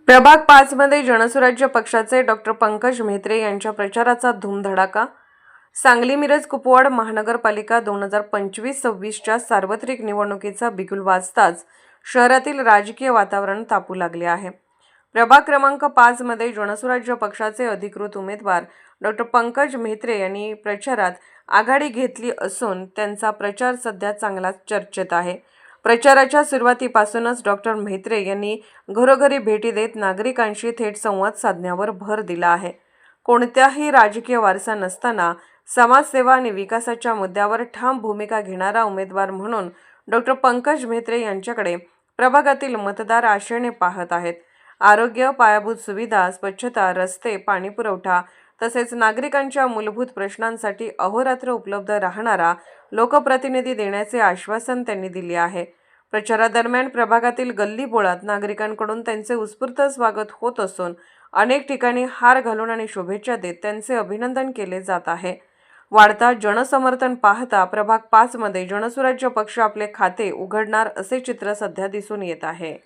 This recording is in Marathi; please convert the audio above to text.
प्रभाग 5 मध्ये जनसुराज्य पक्षाचे डॉक्टर पंकज म्हेत्रे यांच्या प्रचाराचा धूमधडाका। सांगली मिरज कुपवाड महानगरपालिका 2025-26च्या सार्वत्रिक निवडणुकीचा बिगुल वाजताच शहरातील राजकीय वातावरण तापू लागले आहे। प्रभाग क्रमांक 5 मध्ये जनसुराज्य पक्षाचे अधिकृत उमेदवार डॉक्टर पंकज म्हेत्रे यांनी प्रचारात आघाडी घेतली असून त्यांचा प्रचार सध्या चांगलाच चर्चेत आहे। प्रचाराच्या सुरुवातीपासूनच डॉक्टर म्हेत्रे यांनी घरोघरी भेटी देत नागरिकांशी थेट संवाद साधण्यावर भर दिला आहे। कोणत्याही राजकीय वारसा नसताना समाजसेवा आणि विकासाच्या मुद्द्यावर ठाम भूमिका घेणारा उमेदवार म्हणून डॉक्टर पंकज म्हेत्रे यांच्याकडे प्रभागातील मतदार आशेने पाहत आहेत। आरोग्य, पायाभूत सुविधा, स्वच्छता, रस्ते, पाणीपुरवठा तसेच नागरिकांच्या मूलभूत प्रश्नांसाठी अहोरात्र उपलब्ध राहणारा लोकप्रतिनिधी देण्याचे आश्वासन त्यांनी दिले आहे। प्रचारादरम्यान प्रभागातील गल्लीबोळात नागरिकांकडून त्यांचे उत्स्फूर्त स्वागत होत असून अनेक ठिकाणी हार घालून आणि शुभेच्छा देत त्यांचे अभिनंदन केले जात आहे। वाढता जनसमर्थन पाहता प्रभाग 5 मध्ये जनसुराज्य पक्ष आपले खाते उघडणार असे चित्र सध्या दिसून येत आहे।